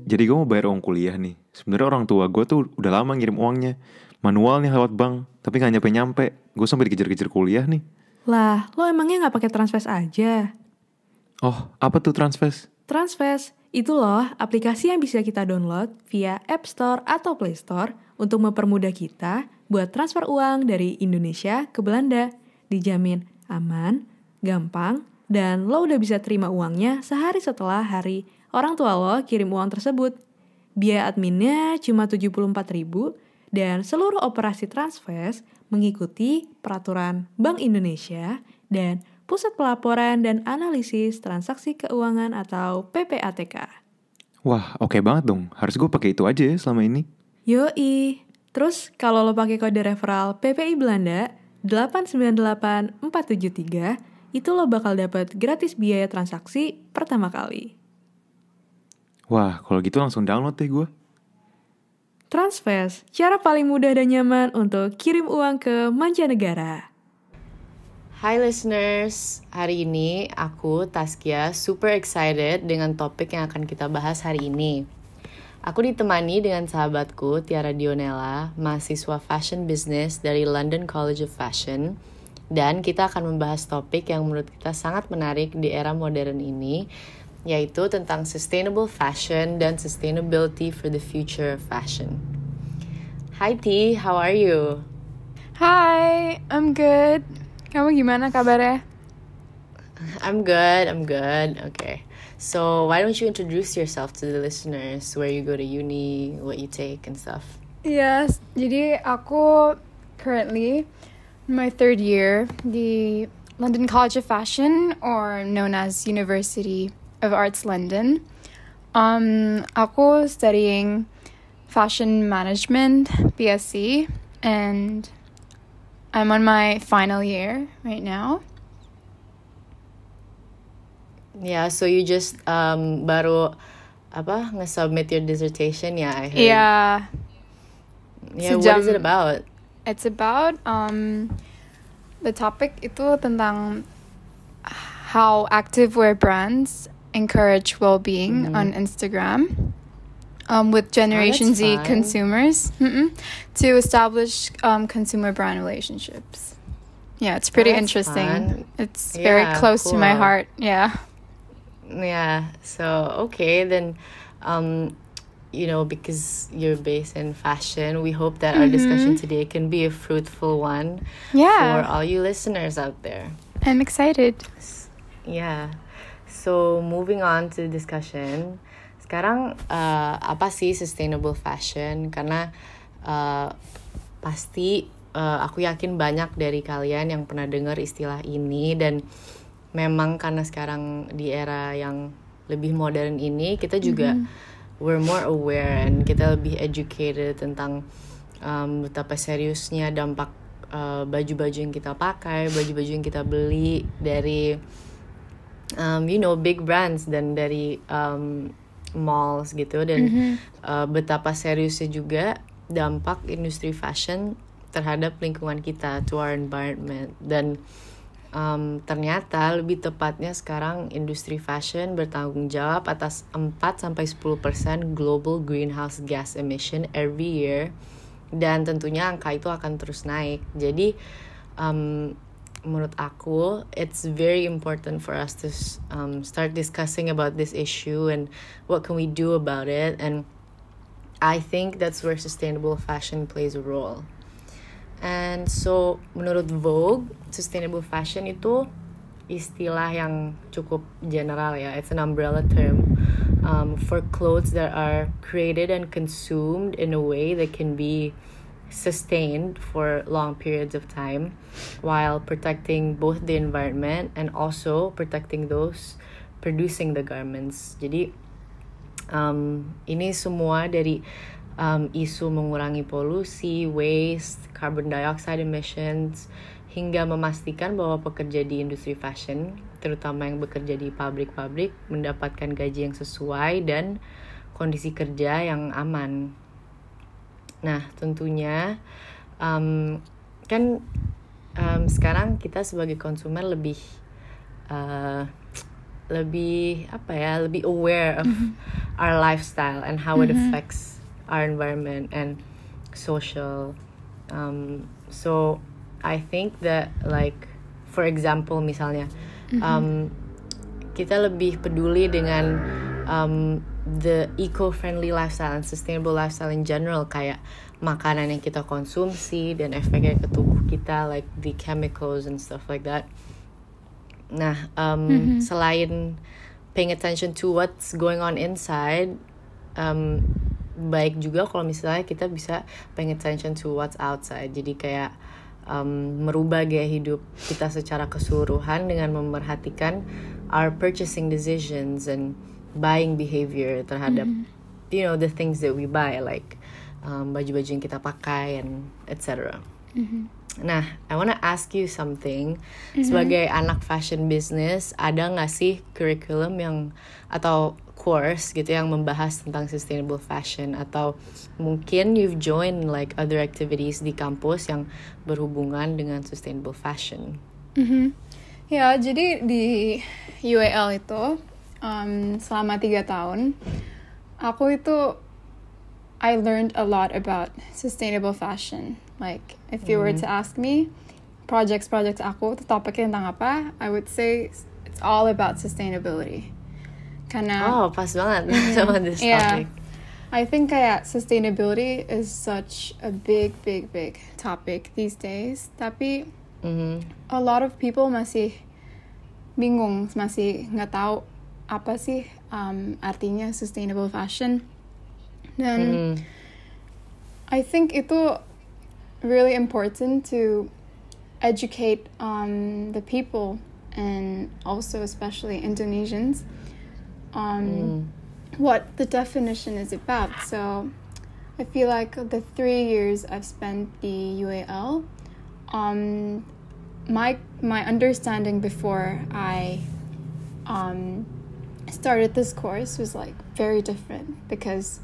Jadi gue mau bayar uang kuliah nih. Sebenarnya orang tua gue tuh udah lama ngirim uangnya. Manual nih lewat bank, tapi gak nyampe-nyampe. Gue sampai dikejar-kejar kuliah nih. Lah, lo emangnya nggak pakai Transfers aja? Oh, apa tuh Transfers? Transfers, itu loh aplikasi yang bisa kita download via App Store atau Play Store untuk mempermudah kita buat transfer uang dari Indonesia ke Belanda. Dijamin aman, gampang, dan lo udah bisa terima uangnya sehari setelah hari orang tua lo kirim uang tersebut. Biaya adminnya cuma 74.000 dan seluruh operasi Transfers mengikuti peraturan Bank Indonesia dan Pusat Pelaporan dan Analisis Transaksi Keuangan atau PPATK. Wah, oke banget dong. Harus gue pakai itu aja ya selama ini. Yoi. Terus kalau lo pakai kode referral PPI Belanda 898473, itu lo bakal dapat gratis biaya transaksi pertama kali. Wah, kalau gitu langsung download deh gue. Transfers, cara paling mudah dan nyaman untuk kirim uang ke mancanegara. Hai listeners, hari ini aku, Taskia, super excited dengan topik yang akan kita bahas hari ini. Aku ditemani dengan sahabatku, Tiara Dionella, mahasiswa fashion business dari London College of Fashion. Dan kita akan membahas topik yang menurut kita sangat menarik di era modern ini, yaitu tentang sustainable fashion dan sustainability for the future of fashion. Hi T, how are you? Hi, I'm good. Kamu gimana kabarnya? I'm good. Okay. So, why don't you introduce yourself to the listeners, where you go to uni, what you take and stuff? Yes, jadi aku currently in my third year di London College of Fashion, or known as University of Arts London. Aku studying fashion management, BSc, and I'm on my final year right now. Yeah, so you just baru nge-submit your dissertation ya, I heard. Yeah. Yeah, what is it about? It's about the topic itu tentang how activewear brands encourage well-being on Instagram. With Generation Z fun. consumers to establish consumer brand relationships. Yeah, it's pretty interesting. Fun. It's very close to my heart. Yeah. Yeah, so okay, then, because you're based in fashion, we hope that our discussion today can be a fruitful one for all you listeners out there. I'm excited. Yeah, so moving on to the discussion. Sekarang apa sih sustainable fashion? Karena pasti aku yakin banyak dari kalian yang pernah dengar istilah ini, dan memang karena sekarang di era yang lebih modern ini kita juga we're more aware and kita lebih educated tentang betapa seriusnya dampak baju-baju yang kita pakai, baju-baju yang kita beli dari big brands dan dari malls gitu, dan betapa seriusnya juga dampak industri fashion terhadap lingkungan kita, to our environment. Dan ternyata lebih tepatnya sekarang industri fashion bertanggung jawab atas 4-10% global greenhouse gas emission every year, dan tentunya angka itu akan terus naik. Jadi menurut aku, it's very important for us to start discussing about this issue and what can we do about it. And I think that's where sustainable fashion plays a role. And so, menurut Vogue, sustainable fashion itu istilah yang cukup general ya. It's an umbrella term for clothes that are created and consumed in a way that can be sustained for long periods of time while protecting both the environment and also protecting those producing the garments. Jadi ini semua dari isu mengurangi polusi, waste, carbon dioxide emissions, hingga memastikan bahwa pekerja di industri fashion, terutama yang bekerja di pabrik-pabrik, mendapatkan gaji yang sesuai dan kondisi kerja yang aman. Nah, tentunya sekarang kita sebagai konsumen lebih aware of our lifestyle and how it affects our environment and social. So I think that like for example misalnya kita lebih peduli dengan the eco-friendly lifestyle and sustainable lifestyle in general, kayak makanan yang kita konsumsi dan efeknya ke tubuh kita, like the chemicals and stuff like that. Nah, selain paying attention to what's going on inside, baik juga kalau misalnya kita bisa paying attention to what's outside. Jadi kayak merubah gaya hidup kita secara keseluruhan dengan memerhatikan our purchasing decisions and buying behavior terhadap you know the things that we buy, like baju-baju yang kita pakai and etc. Nah, I wanna ask you something. Sebagai anak fashion business, ada nggak sih curriculum yang atau course gitu yang membahas tentang sustainable fashion, atau mungkin you've joined like other activities di kampus yang berhubungan dengan sustainable fashion? Ya, jadi di UAL itu selama 3 tahun, aku itu I learned a lot about sustainable fashion. Like, if you were to ask me, projects aku, topiknya tentang apa, I would say it's all about sustainability. Karena pas banget sama this topic. I think kayak sustainability is such a big topic these days. Tapi a lot of people masih bingung, masih nggak tahu apa sih artinya sustainable fashion. Dan I think itu really important to educate the people, and also especially Indonesians, on what the definition is about. So I feel like the 3 years I've spent the UAL, my understanding before I started this course was like very different, because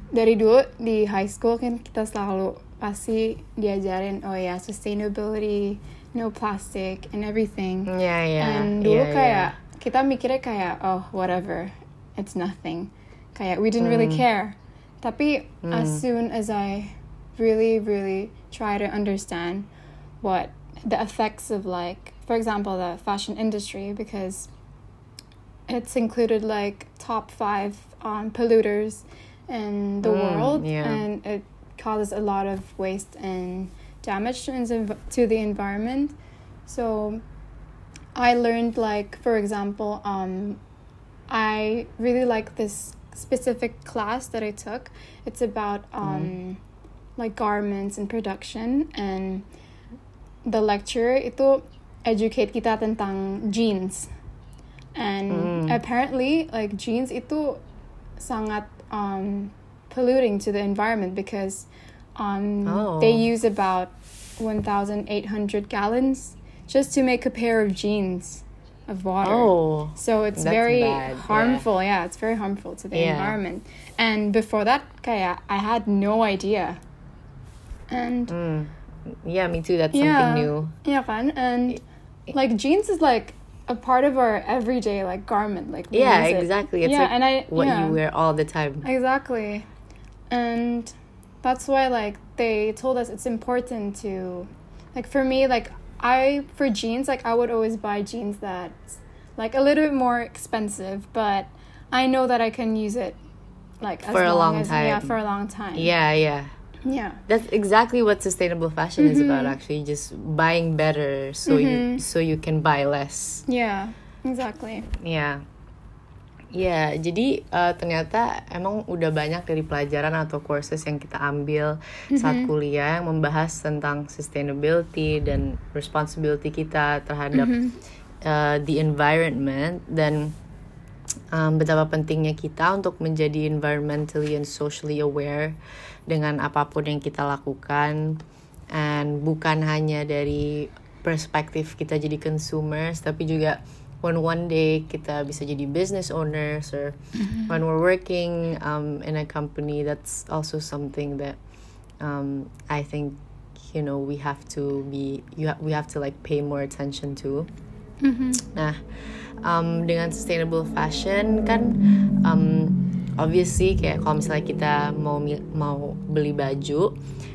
dari dulu di high school kan kita selalu pasti diajarin sustainability, no plastic and everything. And dulu kayak kita mikirnya kayak whatever, it's nothing. Kayak we didn't really care. Tapi as soon as I really try to understand what the effects of, like, for example, the fashion industry, because it's included like top 5 polluters in the world, and it causes a lot of waste and damage to the environment. So I learned, like, for example, I really like this specific class that I took. It's about like garments and production, and the lecturer itu educate kita tentang jeans. And apparently, like, jeans itu sangat polluting to the environment, because they use about 1,800 gallons just to make a pair of jeans of water. So it's very harmful. It's very harmful to the environment. And before that, kayak I had no idea. And me too. That's something new. Yeah, kan? And like jeans is like a part of our everyday like garment. Like exactly. It's like and what you wear all the time. Exactly. And that's why, like, they told us it's important to, like, for me, like, for jeans, like, I would always buy jeans that's like a little bit more expensive, but I know that I can use it like for a long time. For a long time. Yeah. That's exactly what sustainable fashion is about, actually, just buying better so you can buy less. Yeah, exactly. Ya, jadi ternyata emang udah banyak dari pelajaran atau courses yang kita ambil saat kuliah yang membahas tentang sustainability dan responsibility kita terhadap the environment, dan betapa pentingnya kita untuk menjadi environmentally and socially aware dengan apapun yang kita lakukan, and bukan hanya dari perspektif kita jadi consumers, tapi juga when one day kita bisa jadi business owners, or when we're working in a company, that's also something that I think, you know, we have to like pay more attention to. Nah, dengan sustainable fashion kan obviously kayak kalau misalnya kita mau beli baju,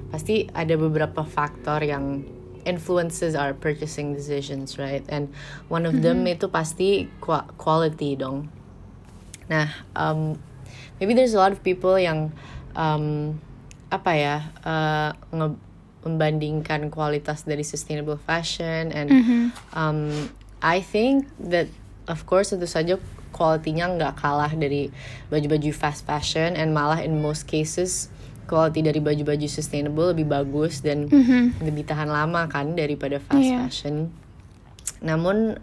pasti ada beberapa faktor yang influences our purchasing decisions, right? And one of them itu pasti quality dong. Nah, maybe there's a lot of people yang membandingkan kualitas dari sustainable fashion, and I think that of course tentu saja quality-nya nggak kalah dari baju-baju fast fashion, and malah in most cases quality dari baju-baju sustainable lebih bagus dan lebih tahan lama kan daripada fast fashion. Namun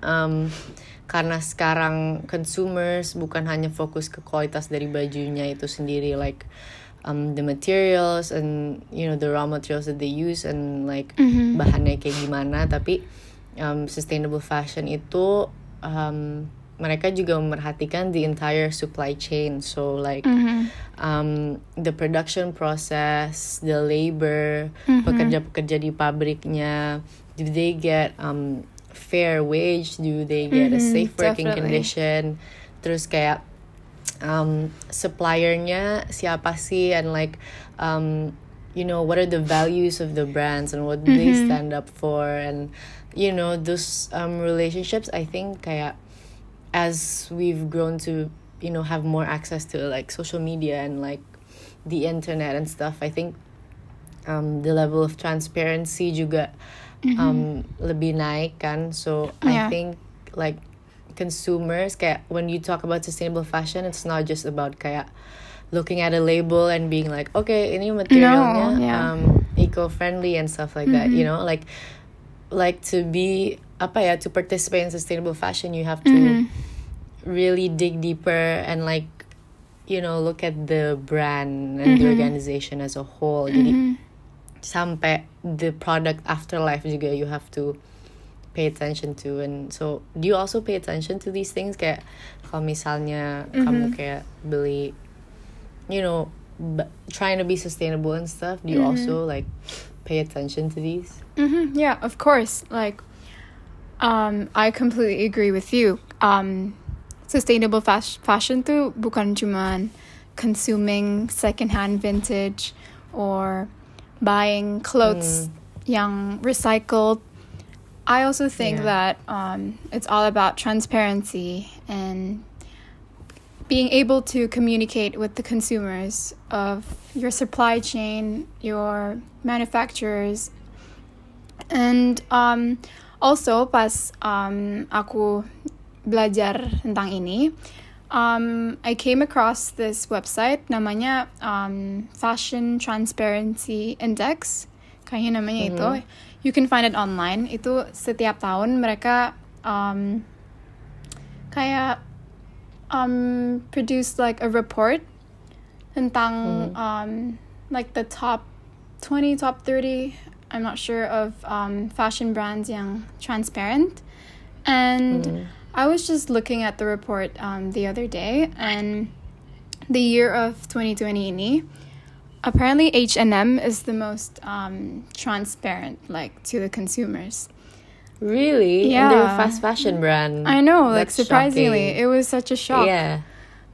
karena sekarang consumers bukan hanya fokus ke kualitas dari bajunya itu sendiri, like the materials and the raw materials that they use and like bahannya kayak gimana, tapi sustainable fashion itu mereka juga memperhatikan the entire supply chain, so like the production process, the labor, pekerja-pekerja di pabriknya, do they get fair wage, do they get a safe working condition, terus kayak suppliernya siapa sih, and like what are the values of the brands and what do they stand up for, and those relationships. I think kayak as we've grown to have more access to like social media and like the internet and stuff, I think the level of transparency juga lebih naik kan. So I think like consumers, kayak when you talk about sustainable fashion, it's not just about kayak looking at a label and being like, okay, ini materialnya eco-friendly and stuff like that, like to be to participate in sustainable fashion, you have to really dig deeper and like look at the brand and the organization as a whole. Jadi sampai the product afterlife juga you have to pay attention to. And so do you also pay attention to these things, kayak kalau misalnya kamu kayak beli trying to be sustainable and stuff, do you also like pay attention to these? Yeah, of course. Like I completely agree with you. Sustainable fashion tuh bukan cuman consuming secondhand vintage or buying clothes yang recycled. I also think that it's all about transparency and being able to communicate with the consumers of your supply chain, your manufacturers. And also pas aku belajar tentang ini, I came across this website namanya Fashion Transparency Index, kayaknya namanya itu. You can find it online. Itu setiap tahun mereka kayak produce like a report tentang like the top 20, top 30, I'm not sure, of fashion brands yang transparent. And I was just looking at the report the other day, and the year of 2020 ini, apparently H&M is the most transparent, like, to the consumers. Really? Yeah. And they're a fast fashion brand. I know, like, That's surprisingly, shocking. it was such a shock. Yeah.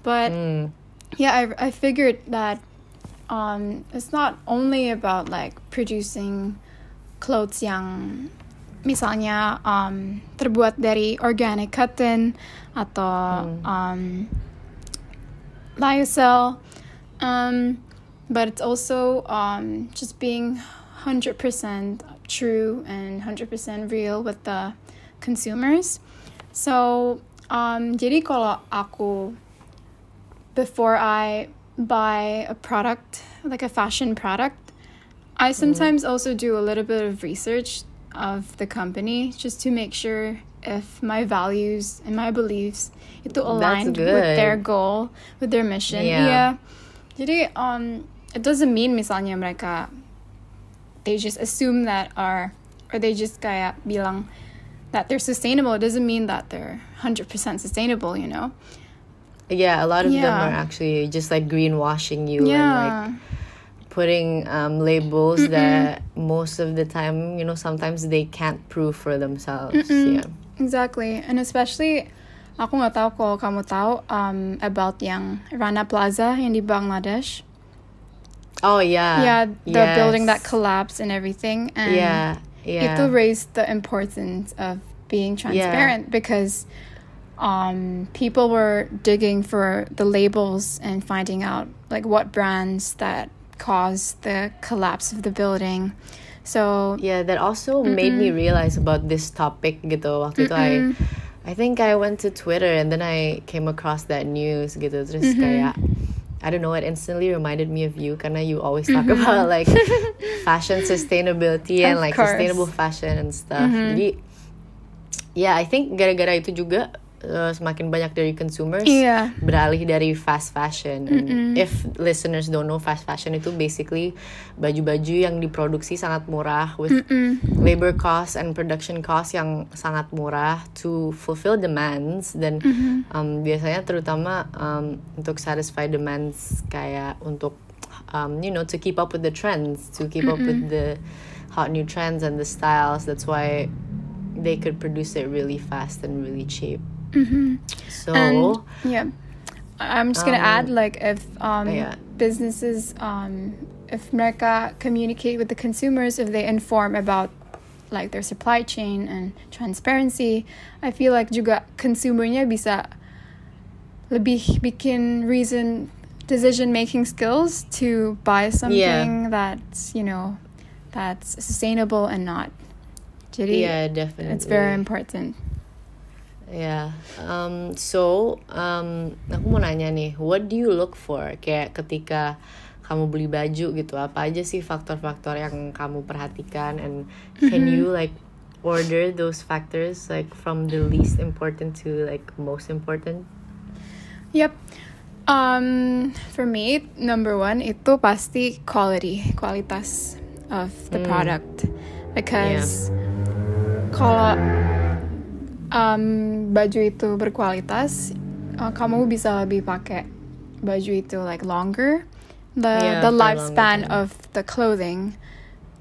But yeah, I figured that it's not only about like producing clothes yang misalnya terbuat dari organic cotton atau lyocell, but it's also just being 100% true and 100% real with the consumers. So jadi kalau aku, before I buy a product, like a fashion product, I sometimes also do a little bit of research of the company just to make sure if my values and my beliefs itu aligned with their goal, with their mission. Yeah. Jadi it doesn't mean misalnya mereka they just assume that or they just kayak bilang that they're sustainable. It doesn't mean that they're 100% sustainable, you know. Yeah, a lot of them are actually just like greenwashing you and like putting labels that most of the time, sometimes they can't prove for themselves. Yeah, exactly. And especially Aku nggak tahu kalau kamu tahu about yang Rana Plaza yang di Bangladesh. Oh yeah. Yeah, the Yes. building that collapsed and everything. And Yeah. itu raised the importance of being transparent because people were digging for the labels and finding out like what brands that caused the collapse of the building. So Yeah, that also made me realize about this topic gitu. Waktu itu I think I went to Twitter and then I came across that news gitu. Terus kayak I don't know, it instantly reminded me of you karena you always talk about like fashion sustainability and Of like course. sustainable fashion and stuff. Jadi yeah, I think gara-gara itu juga semakin banyak dari consumers Iya. beralih dari fast fashion. And if listeners don't know, fast fashion itu basically baju-baju yang diproduksi sangat murah with labor costs and production costs yang sangat murah to fulfill demands. Dan biasanya terutama untuk satisfy demands kayak untuk you know, to keep up with the trends, to keep up with the hot new trends and the styles. That's why they could produce it really fast and really cheap. So And, yeah, I'm just gonna add like if yeah. businesses if mereka communicate with the consumers, if they inform about like their supply chain and transparency, I feel like juga consumernya bisa lebih bikin decision making skills to buy something that's, you know, that's sustainable and not. Jadi yeah, definitely. it's very important. Yeah. So aku mau nanya nih, what do you look for? Kayak ketika kamu beli baju gitu, apa aja sih faktor-faktor yang kamu perhatikan, and can you like order those factors like from the least important to like most important? Yep. For me, number one itu pasti kualitas of the product, because kalau baju itu berkualitas, kamu bisa lebih pakai baju itu like longer. The for a lifespan longer of the clothing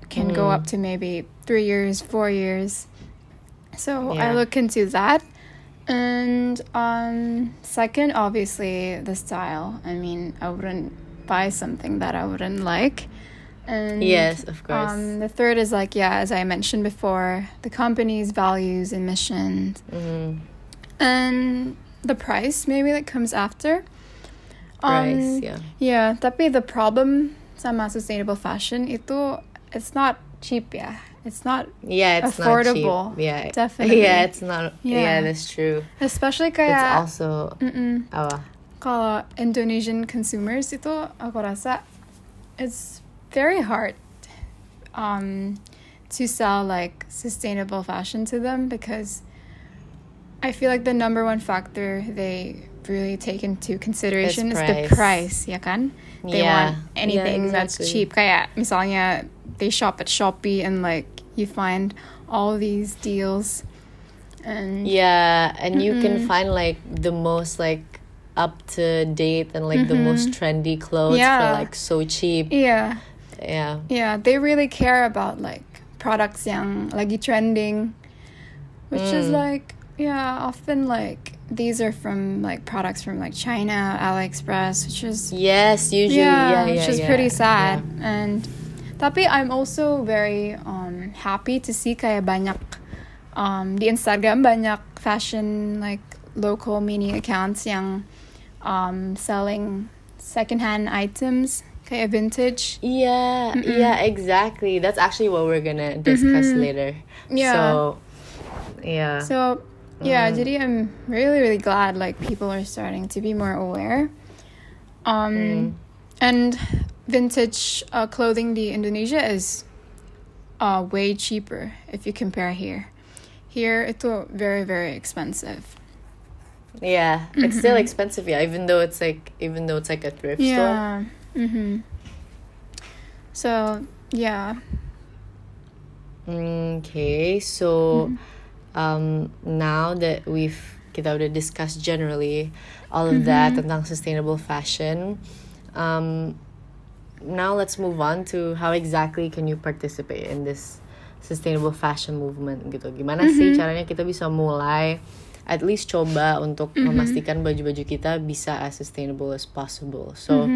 can go up to maybe 3 years, 4 years. So I look into that. And second, obviously, the style. I mean, I wouldn't buy something that I wouldn't like. And Yes, of course. the third is like, yeah, as I mentioned before, the company's values and missions. And the price maybe that comes after. Price, yeah. Yeah, tapi the problem sama sustainable fashion itu, it's not cheap, yeah. It's not Yeah, it's affordable. not cheap. Yeah, Definitely. Yeah, it's not. Yeah. Yeah, that's true. Especially It's kayak also apa? kalau Indonesian consumers itu, aku rasa it's very hard to sell like sustainable fashion to them, because I feel like the number one factor they really take into consideration is the price, ya kan? They want anything that's cheap. Kayak misalnya they shop at Shopee and like you find all these deals, and and you can find like the most like up to date and like the most trendy clothes for like so cheap. yeah, they really care about like products yang lagi trending, which is like often like these are from like products from like China, AliExpress, which is usually which is pretty sad. And tapi I'm also very happy to see kayak banyak di Instagram banyak fashion like local mini accounts yang selling secondhand items kayak vintage. Yeah, exactly. That's actually what we're gonna discuss later. So jadi I'm really, really glad like people are starting to be more aware. And vintage clothing in Indonesia is way cheaper if you compare here. Here it's very, very expensive. Yeah, it's still expensive. Yeah, even though it's like a thrift store. So yeah. Okay, so now that kita udah discuss generally all of that tentang sustainable fashion, now let's move on to how exactly can you participate in this sustainable fashion movement gitu. Gimana sih caranya kita bisa mulai at least coba untuk memastikan baju-baju kita bisa as sustainable as possible. So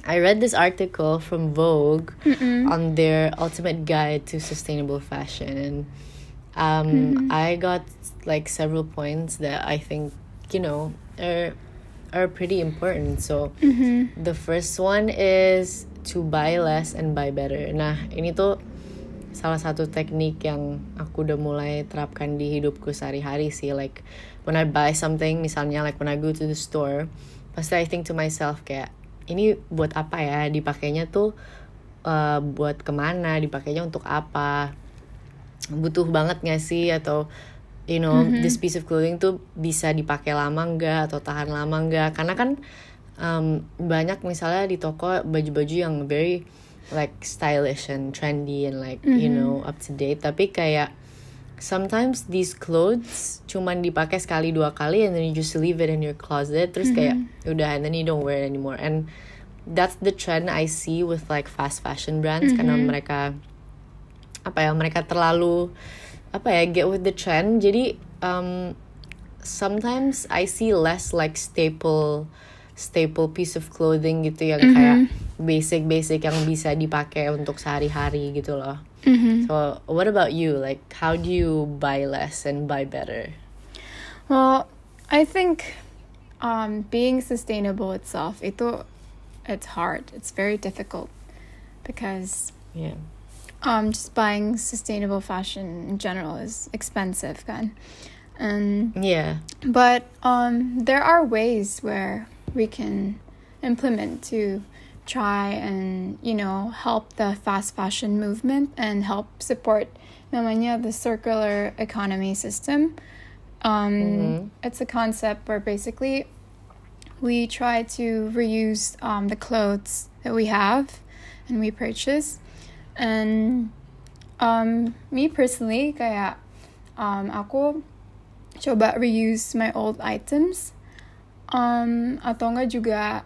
I read this article from Vogue on their ultimate guide to sustainable fashion, and I got like several points that I think, you know, are pretty important. So the first one is to buy less and buy better. Nah, ini tuh salah satu teknik yang aku udah mulai terapkan di hidupku sehari-hari sih. Like when I buy something, misalnya like when I go to the store, pasti I think to myself kayak, ini buat apa ya, dipakainya tuh buat kemana, dipakainya untuk apa, butuh banget gak sih, atau you know, this piece of clothing tuh bisa dipakai lama nggak atau tahan lama nggak. Karena kan banyak misalnya di toko baju-baju yang very like stylish and trendy and like you know up to date, tapi kayak sometimes these clothes cuman dipakai sekali 2 kali and then you just leave it in your closet, terus kayak udah, and then you don't wear it anymore. And that's the trend I see with like fast fashion brands, karena mereka mereka terlalu get with the trend. Jadi sometimes I see less like staple piece of clothing gitu yang kayak basic yang bisa dipakai untuk sehari-hari gitu loh. So what about you? Like how do you buy less and buy better? Well, I think being sustainable itself, it's hard. It's very difficult because just buying sustainable fashion in general is expensive, kan? And but there are ways where we can implement to try and, you know, help the fast fashion movement and help support namanya the circular economy system. It's a concept where basically we try to reuse the clothes that we have and we purchase. And me personally, kayak aku coba reuse my old items. Atau enggak juga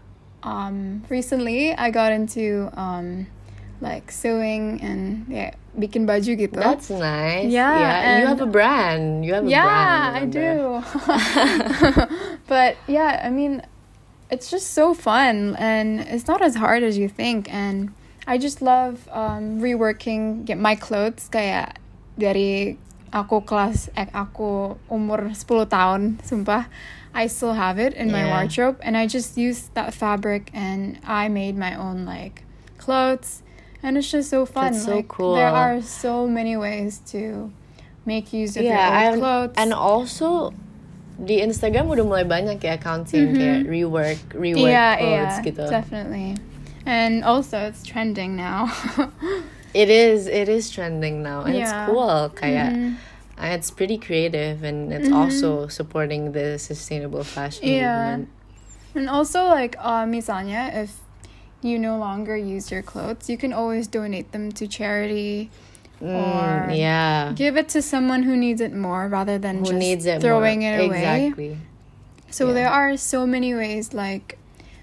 recently I got into like sewing and bikin baju gitu. That's nice. Yeah, you have a brand. You have a brand. Yeah, I do. But yeah, I mean, it's just so fun and it's not as hard as you think. And I just love reworking my clothes. Kayak dari aku umur 10 tahun, sumpah, I still have it in my wardrobe, and I just used that fabric and I made my own like clothes, and it's just so fun. That's so like, cool. There are so many ways to make use of your old clothes. And also di Instagram udah mulai banyak ya accounts yang kayak rework clothes gitu. Definitely. And also it's trending now. It is trending now, and it's cool. Kayak it's pretty creative, and it's also supporting the sustainable fashion movement. And also like misalnya if you no longer use your clothes, you can always donate them to charity or give it to someone who needs it more rather than throwing it away. Exactly. So there are so many ways, like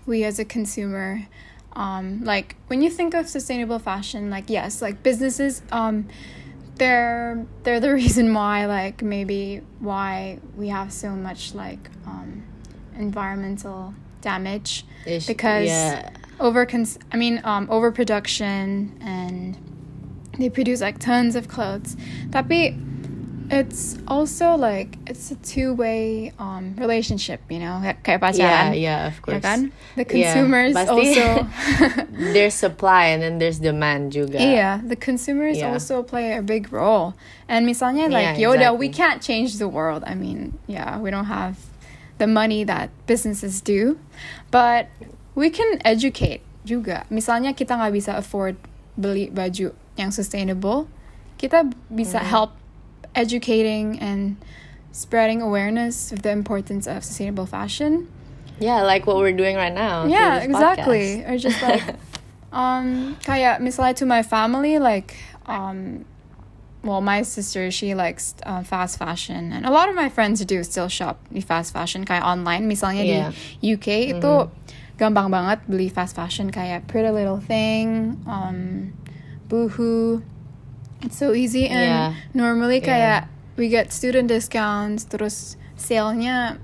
we as a consumer, like when you think of sustainable fashion, like yes, like businesses, they're the reason why, like maybe why we have so much like environmental damage because overproduction, and they produce like tons of clothes. Tapi it's also like it's a two-way relationship, you know, kayak pacaran. Yeah, of course. Ya kan? The consumers also there's supply and then there's demand juga. Yeah, the consumers also play a big role. And misalnya like Yoda, we can't change the world. I mean, we don't have the money that businesses do, but we can educate juga. Misalnya kita nggak bisa afford beli baju yang sustainable, kita bisa help educating and spreading awareness of the importance of sustainable fashion. Yeah, like what we're doing right now. Yeah, exactly. Or just like kayak misalnya to my family, like well, my sister, she likes fast fashion, and a lot of my friends do still shop di fast fashion kayak online. Misalnya di UK itu gampang banget beli fast fashion kayak Pretty Little Thing, Boohoo. It's so easy, and normally kayak we get student discounts, terus sale-nya,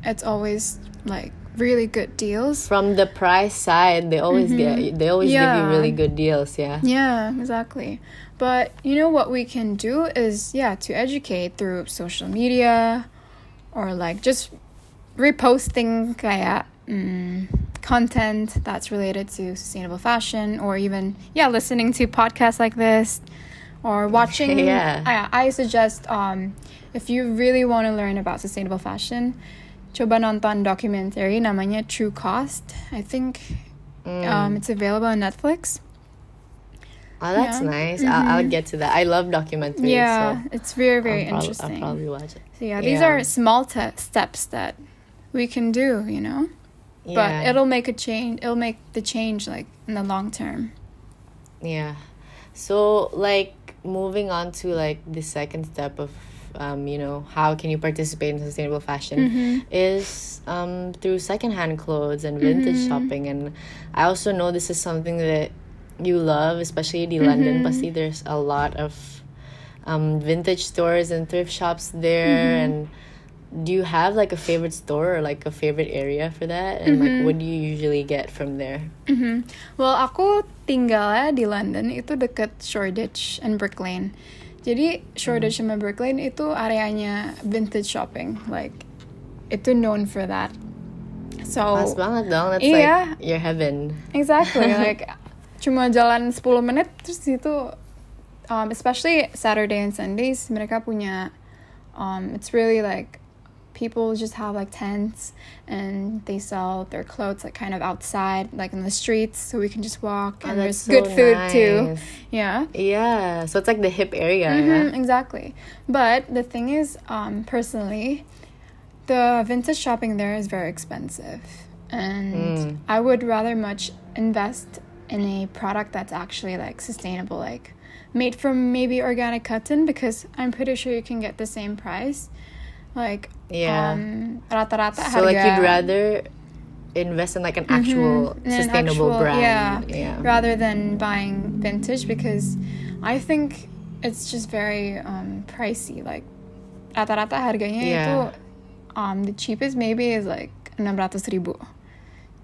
it's always like really good deals. From the price side, they always give you really good deals, yeah. Yeah, exactly. But you know what we can do is to educate through social media, or like just reposting kayak content that's related to sustainable fashion, or even listening to podcasts like this, or watching. I suggest if you really want to learn about sustainable fashion, coba nonton documentary namanya True Cost. I think it's available on Netflix. Oh, that's nice. I'll get to that. I love documentaries. Yeah, so it's very, very interesting. I'll probably watch it. So these are small steps that we can do, you know? Yeah. But it'll make a change. It'll make the change like in the long term. Yeah. So like moving on to like the second step of how can you participate in sustainable fashion is through secondhand clothes and vintage shopping. And I also know this is something that you love, especially in London. Pasti there's a lot of vintage stores and thrift shops there. And do you have like a favorite store or like a favorite area for that? And like what do you usually get from there? Well, aku tinggalnya di London itu deket Shoreditch and Brick Lane. Jadi Shoreditch sama Brick Lane itu areanya vintage shopping. Like itu known for that. So Pas banget dong. That's like your heaven. Exactly. Like cuma jalan 10 menit terus itu especially Saturday and Sundays mereka punya it's really like people just have like tents and they sell their clothes like kind of outside, like in the streets, so we can just walk. And there's good food too. Yeah, so it's like the hip area. Exactly. But the thing is, personally, the vintage shopping there is very expensive, and I would rather much invest in a product that's actually like sustainable, like made from maybe organic cotton, because I'm pretty sure you can get the same price. Like rata-rata so harga. Like you'd rather invest in like an actual sustainable brand, rather than buying vintage, because I think it's just very pricey. Like rata-rata harganya itu the cheapest maybe is like 600,000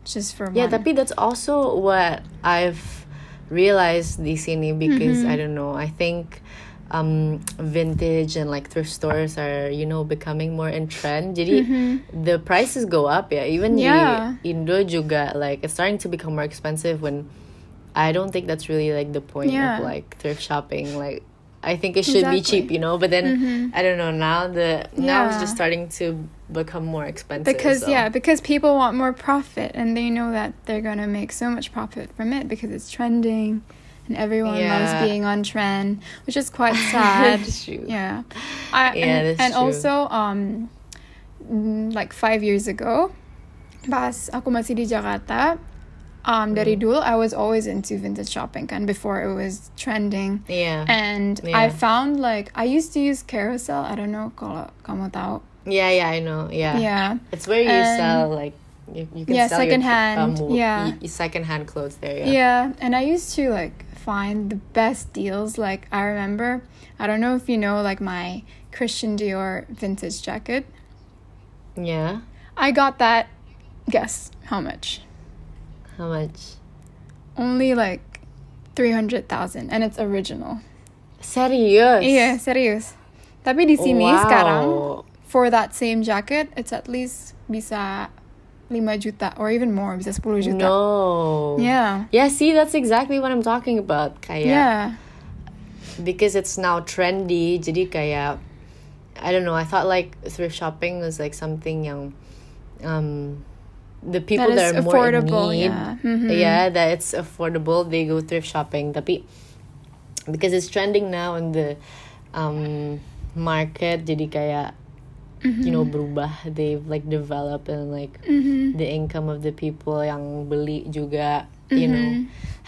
just for one. Tapi that's also what I've realized di sini, because I don't know, I think vintage and like thrift stores are becoming more in trend, jadi the prices go up. Even di Indo juga, like it's starting to become more expensive, when I don't think that's really like the point of like thrift shopping. Like I think it should be cheap, but then I don't know, now it's just starting to become more expensive, because people want more profit, and they know that they're gonna make so much profit from it because it's trending. And everyone loves being on trend, which is quite sad. That's true. And true. Also, like 5 years ago, pas aku masih di Jakarta, dari dulu I was always into vintage shopping kan, before it was trending. And I found like I used to use Carousel. I don't know kalau kamu tahu. I know. It's where you sell like. You can sell secondhand. Secondhand clothes there. And I used to like find the best deals. Like I remember, I don't know if you know, like my Christian Dior vintage jacket. I got that. Guess how much? How much? Only like 300,000, and it's original. Serius? Iya, serius. Tapi di sini sekarang, for that same jacket, it's at least bisa 5 juta or even more, bisa 10 juta. No. Yeah, see, that's exactly what I'm talking about. Kayak, because it's now trendy, jadi kayak, I don't know, I thought like thrift shopping was like something yang the people that are more in need, that it's affordable, they go thrift shopping. Tapi because it's trending now in the market, jadi kayak berubah. They've like developed, and like the income of the people yang beli juga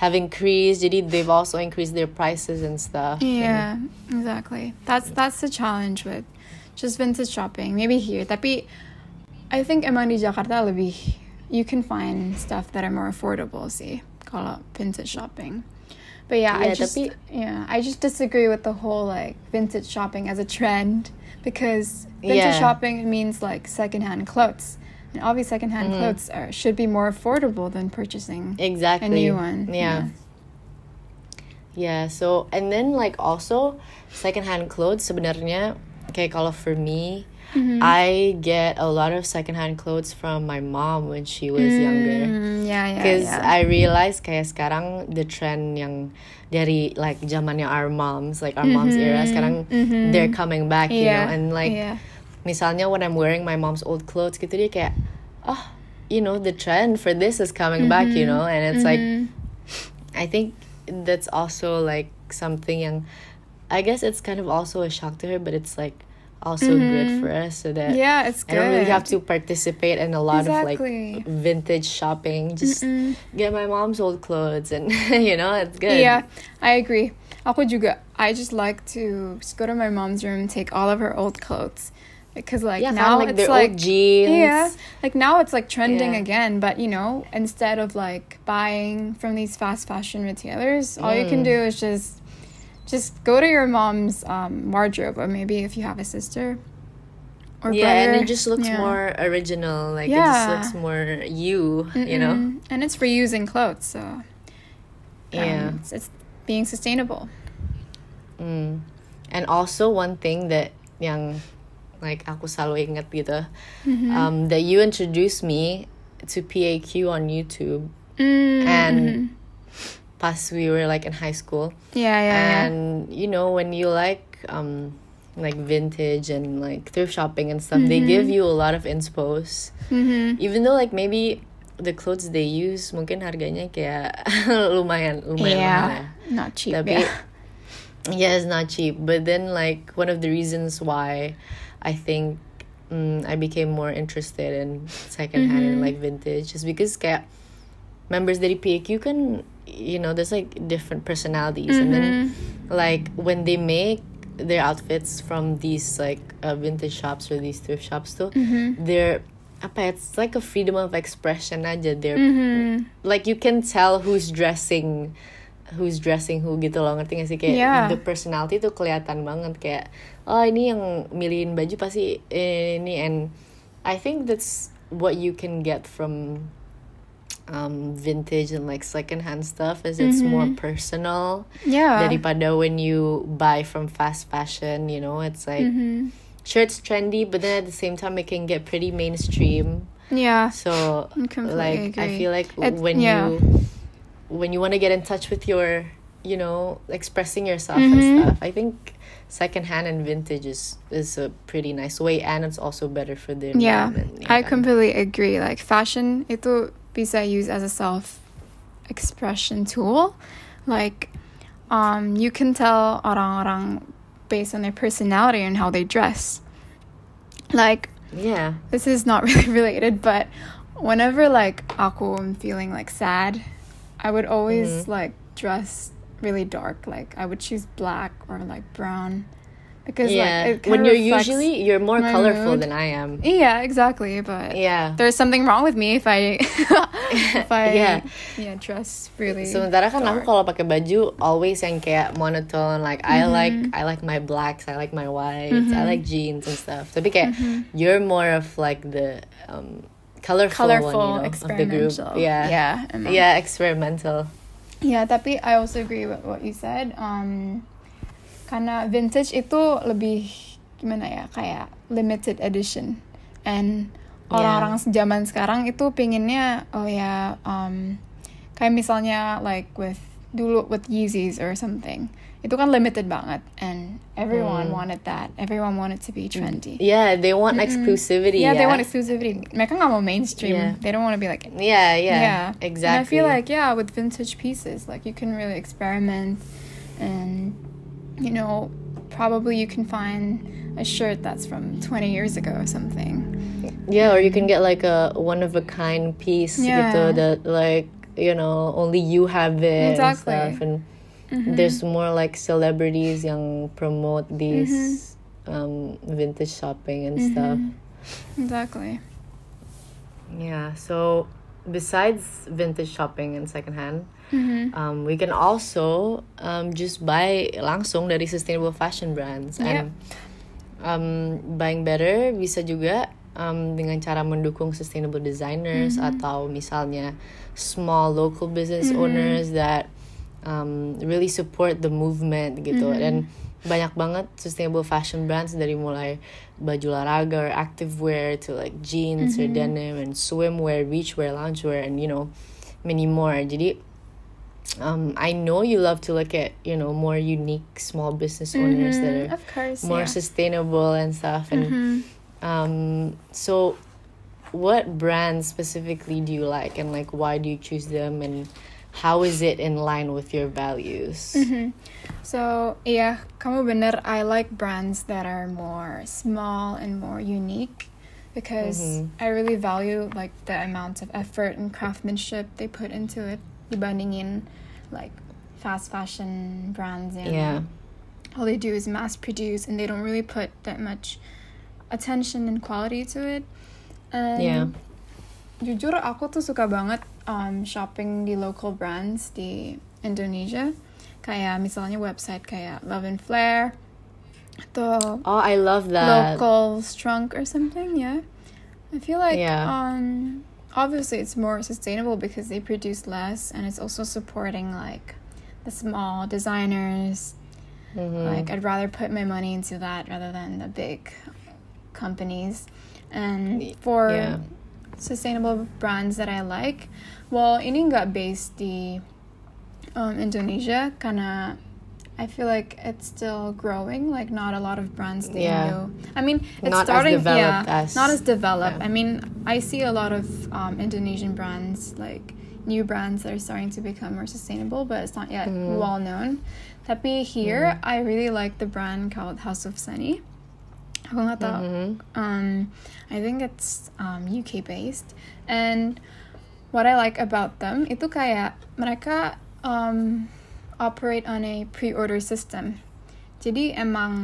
have increased, jadi they've also increased their prices and stuff. Exactly. That's the challenge with just vintage shopping. Maybe here, tapi I think emang di Jakarta lebih, you can find stuff that are more affordable sih kalau vintage shopping. But yeah, tapi I just disagree with the whole like vintage shopping as a trend, because vintage shopping means like secondhand clothes. And obviously secondhand clothes should be more affordable than purchasing a new one. Yeah, so and then like also secondhand clothes sebenarnya kayak kalau for me, I get a lot of secondhand clothes from my mom when she was younger. Because I realized kayak sekarang the trend yang dari like zamannya our moms, like our moms era, sekarang they're coming back, you know, and like misalnya when I'm wearing my mom's old clothes gitu, dia kayak, oh, you know, the trend for this is coming back, you know, and it's like, I think that's also like something yang, I guess it's kind of also a shock to her, but it's like also good for us, so that it's good. I don't really have to participate in a lot of like vintage shopping. Just get my mom's old clothes, and you know, it's good. Yeah, I agree. Aku juga. I just like to just go to my mom's room, take all of her old clothes, because like now like it's their like old jeans. Like now it's like trending again. But you know, instead of like buying from these fast fashion retailers, all you can do is just go to your mom's wardrobe, or maybe if you have a sister or brother. And it just looks more original. Like it just looks more you know. And it's reusing clothes, so it's being sustainable. And also one thing that yang like aku selalu ingat gitu, that you introduced me to PAQ on YouTube, and pas we were like in high school. And you know, when you like vintage and like thrift shopping and stuff, they give you a lot of inspos. Even though like maybe the clothes they use mungkin harganya kayak lumayan mahal. Not cheap. Tapi, it's not cheap. But then like one of the reasons why I think I became more interested in secondhand and like vintage is because kayak members dari PAQ kan, you know, there's like different personalities, and then like when they make their outfits from these like vintage shops or these thrift shops too, they're it's like a freedom of expression aja. They're like, you can tell who's dressing who gitu loh, ngerti gak sih, kayak the personality tuh kelihatan banget, kayak oh ini yang milihin baju pasti ini. And I think that's what you can get from vintage and like secondhand stuff, is it's more personal daripada when you buy from fast fashion, you know. It's like sure, it's trendy, but then at the same time it can get pretty mainstream. So like agree. I feel like when you want to get in touch with your, you know, expressing yourself and stuff, I think secondhand and vintage is a pretty nice way, and it's also better for the environment. I completely agree. Like fashion itu bisa use as a self-expression tool. Like you can tell orang-orang based on their personality and how they dress. Like this is not really related, but whenever like aku am feeling like sad, I would always like dress really dark. Like I would choose black or like brown, because like when you're more colorful than I am. Yeah, exactly. But there's something wrong with me if I dress really. Sementara kan aku kalau pakai baju always yang kayak monotone. Like I like my blacks, I like my whites, I like jeans and stuff. Tapi kayak you're more of like the colorful one, you know, of the group. Experimental. Yeah, tapi I also agree with what you said. Karena vintage itu lebih gimana ya, kayak limited edition, and orang-orang zaman sekarang itu pinginnya kayak misalnya like with Yeezys or something, itu kan limited banget, and everyone wanted that. Everyone wanted to be trendy. Yeah, they want exclusivity. They want exclusivity. Mereka nggak mau mainstream. They don't want to be like exactly. And I feel like with vintage pieces, like you can really experiment, and you know, probably you can find a shirt that's from 20 years ago or something. Yeah, or you can get like a one of a kind piece gitu, that like, you know, only you have it. Exactly. And stuff. And there's more like celebrities yang promote these vintage shopping and stuff. Exactly. Yeah, so besides vintage shopping and secondhand, we can also just buy langsung dari sustainable fashion brands. And buying better bisa juga dengan cara mendukung sustainable designers atau misalnya small local business owners that really support the movement gitu. Dan banyak banget sustainable fashion brands dari mulai baju olahraga or activewear to like jeans or denim and swimwear, beachwear, loungewear, and many more. Jadi I know you love to look at more unique small business owners that are of course, more sustainable and stuff. And so what brands specifically do you like, and like why do you choose them, and how is it in line with your values? So, yeah, kamu bener. I like brands that are more small and more unique because I really value like the amount of effort and craftsmanship they put into it dibandingin like fast fashion brands and all they do is mass produce and they don't really put that much attention and quality to it. And jujur aku tuh suka banget shopping di local brands di Indonesia, kayak misalnya website kayak Love and Flare atau I love that Local Strunk or something. I feel like obviously it's more sustainable because they produce less and it's also supporting like the small designers. Like I'd rather put my money into that rather than the big companies. And for sustainable brands that I like, well, ini nggak based di Indonesia karena I feel like it's still growing. Like not a lot of brands di Indo. I mean, it's not starting. Not as developed. I mean, I see a lot of Indonesian brands, like new brands that are starting to become more sustainable, but it's not yet well known. Tapi here, I really like the brand called House of Sunny. Aku nggak tahu. I think it's UK based, and what I like about them itu kayak mereka operate on a pre-order system. Jadi emang,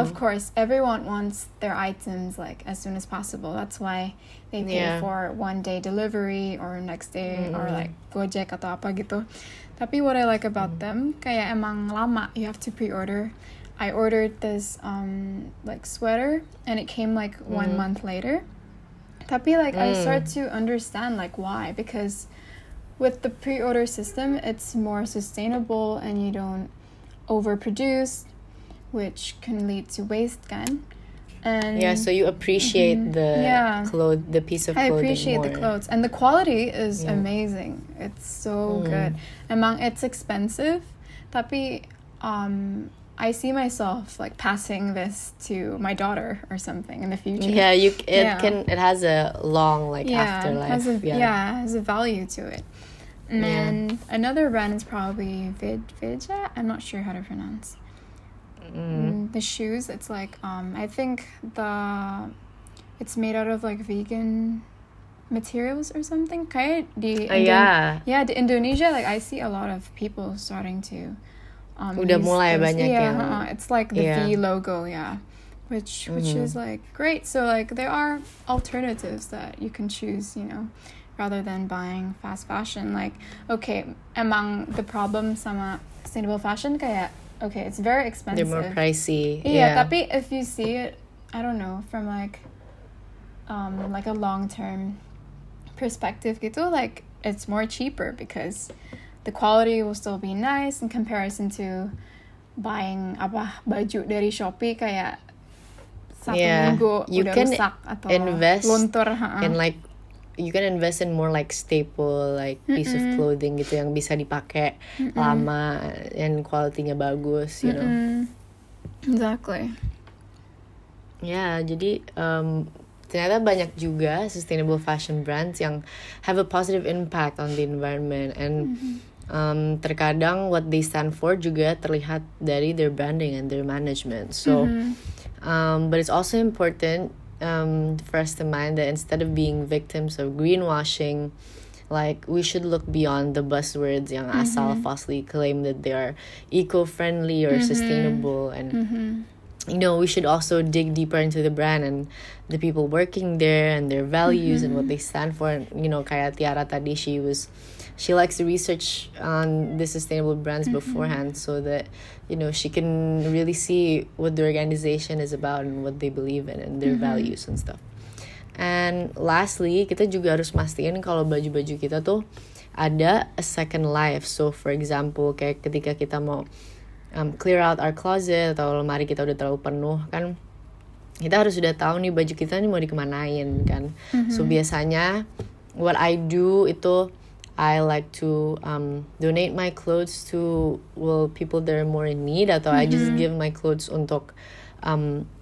of course, everyone wants their items like as soon as possible. That's why they pay for 1-day delivery or next day or like Gojek atau apa gitu. Tapi what I like about them, kayak emang lama. You have to pre-order. I ordered this like sweater and it came like 1 month later. Tapi like I start to understand like why, because with the pre-order system it's more sustainable and you don't overproduce, which can lead to waste kan. And so you appreciate the piece of clothing. I appreciate more. The clothes and the quality is amazing. It's so good. Emang it's expensive, tapi I see myself like passing this to my daughter or something in the future. It has a long like afterlife. It has a value to it. And another brand is probably Vidja. I'm not sure how to pronounce. The shoes, it's like I think it's made out of like vegan materials or something. Kayak di the Indonesia, like I see a lot of people starting to udah mulai banyak yang it's like the V logo, which is like great. So like there are alternatives that you can choose, rather than buying fast fashion. Like okay, emang the problem sama sustainable fashion kayak it's very expensive. They're more pricey. Tapi if you see it, I don't know, from like a long-term perspective gitu, like it's more cheaper because the quality will still be nice in comparison to buying baju dari Shopee kayak 1 minggu you udah can rusak atau invest luntur. And like you can invest in more like staple like piece of clothing gitu yang bisa dipakai lama and quality-nya bagus, Exactly. Jadi ternyata banyak juga sustainable fashion brands yang have a positive impact on the environment, and terkadang what they stand for juga terlihat dari their branding and their management. So but it's also important for us to mind that instead of being victims of greenwashing, like we should look beyond the buzzwords yang asal falsely claim that they are eco-friendly or sustainable, and we should also dig deeper into the brand and the people working there and their values and what they stand for. And, kayak Tiara tadi, she likes to research on the sustainable brands beforehand so that, she can really see what the organization is about and what they believe in and their values and stuff. And lastly, kita juga harus mastiin kalau baju-baju kita tuh ada a second life. So for example, kayak ketika kita mau clear out our closet atau lemari kita udah terlalu penuh kan, kita harus sudah tahu nih baju kita nih mau dikemanain kan. So biasanya what I do itu I like to donate my clothes to people that are more in need, atau I just give my clothes untuk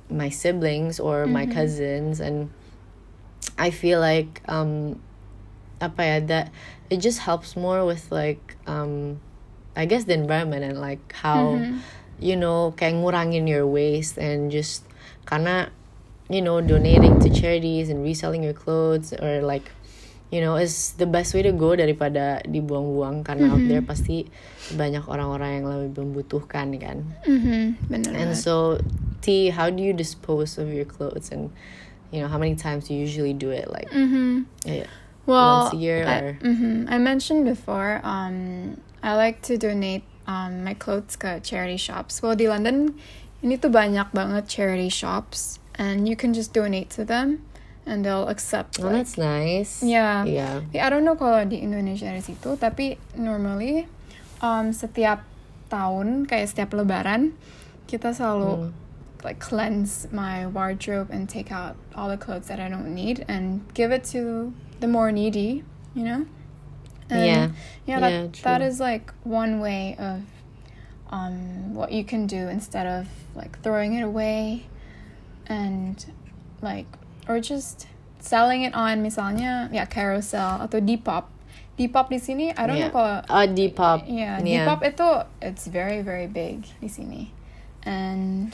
my siblings or my cousins. And I feel like that it just helps more with like I guess the environment and like how kayak ngurangin your waste, and just karena donating to charities and reselling your clothes or like is the best way to go daripada dibuang-buang, karena out there pasti banyak orang-orang yang lebih membutuhkan kan. Bener. And so T, how do you dispose of your clothes, and how many times do you usually do it, like Well, once a year or I mentioned before, I like to donate my clothes ke charity shops. Well, di London ini tuh banyak banget charity shops, and you can just donate to them and they'll accept. Oh, that's nice. Yeah. Yeah. I don't know kalau di Indonesia di situ, tapi normally setiap tahun kayak setiap Lebaran kita selalu like cleanse my wardrobe and take out all the clothes that I don't need and give it to the more needy, And that is like one way of what you can do instead of like throwing it away and like, or just selling it on misalnya carousel atau Depop. Depop di sini I don't know kalau Depop. Depop itu it's very very big di sini, and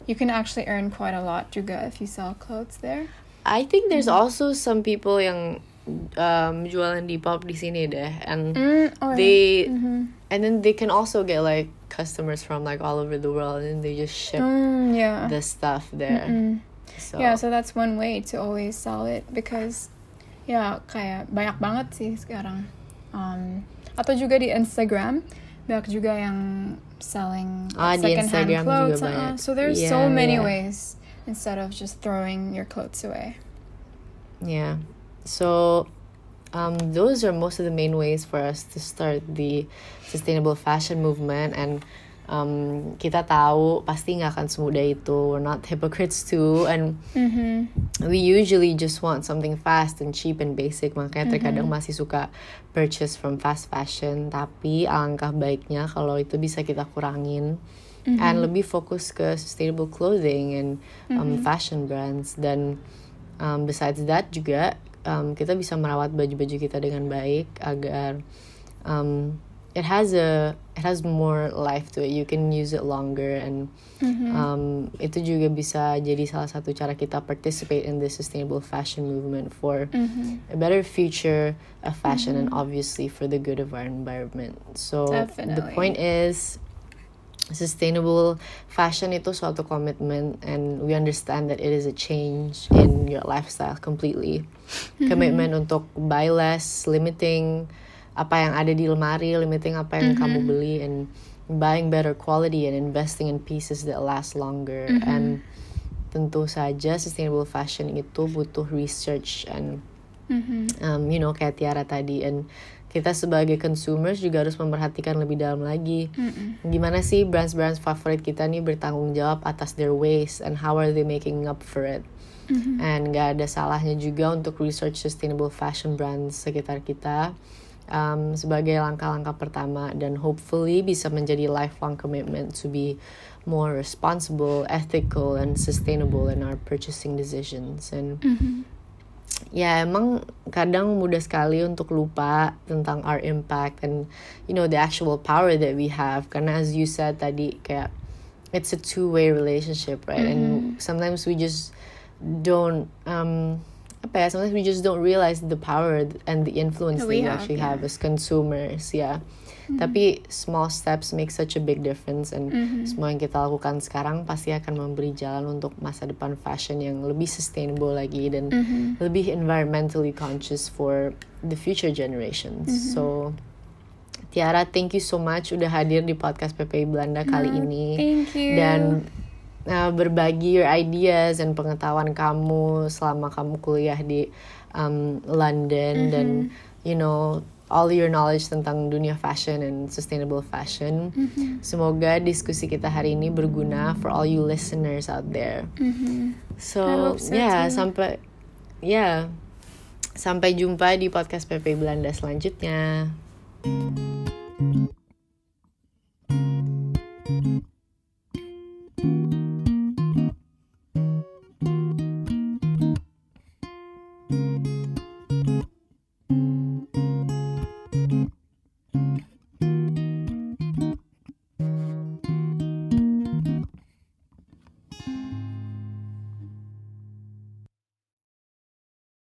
you can actually earn quite a lot juga if you sell clothes there. I think there's also some people yang jualan Depop di sini deh, and they and then they can also get like customers from like all over the world, and they just ship the stuff there. So that's one way to always sell it, because kayak banyak banget sih sekarang. Atau juga di Instagram banyak juga yang selling second hand clothes. So there's so many ways instead of just throwing your clothes away. Yeah. So those are most of the main ways for us to start the sustainable fashion movement, and kita tahu pasti nggak akan semudah itu. We're not hypocrites too, and we usually just want something fast and cheap and basic. Makanya terkadang masih suka purchase from fast fashion. Tapi alangkah baiknya kalau itu bisa kita kurangin and lebih fokus ke sustainable clothing and fashion brands. Dan besides that juga kita bisa merawat baju-baju kita dengan baik agar it has more life to it. You can use it longer, and itu juga bisa jadi salah satu cara kita participate in the sustainable fashion movement for a better future of fashion and obviously for the good of our environment. So Definitely. The point is, sustainable fashion itu suatu commitment, and we understand that it is a change in your lifestyle completely. Commitment untuk buy less, limiting apa yang ada di lemari, limiting apa yang kamu beli, and buying better quality and investing in pieces that last longer. And tentu saja sustainable fashion itu butuh research and kayak Tiara tadi, and kita sebagai consumers juga harus memperhatikan lebih dalam lagi gimana sih brands favorit kita nih bertanggung jawab atas their waste, and how are they making up for it. And gak ada salahnya juga untuk research sustainable fashion brands sekitar kita sebagai langkah-langkah pertama, dan hopefully bisa menjadi lifelong commitment to be more responsible, ethical, and sustainable in our purchasing decisions. And emang kadang mudah sekali untuk lupa tentang our impact and the actual power that we have, karena as you said tadi, kayak it's a two-way relationship, right? And sometimes we just don't sometimes we just don't realize the power and the influence that we actually have as consumers, Tapi small steps make such a big difference, and semua yang kita lakukan sekarang pasti akan memberi jalan untuk masa depan fashion yang lebih sustainable lagi dan lebih environmentally conscious for the future generations. So Tiara, thank you so much udah hadir di podcast PPI Belanda kali ini. Thank you. Dan berbagi your ideas dan pengetahuan kamu selama kamu kuliah di London dan all your knowledge tentang dunia fashion and sustainable fashion. Semoga diskusi kita hari ini berguna for all you listeners out there. So sampai jumpa di podcast PPI Belanda selanjutnya.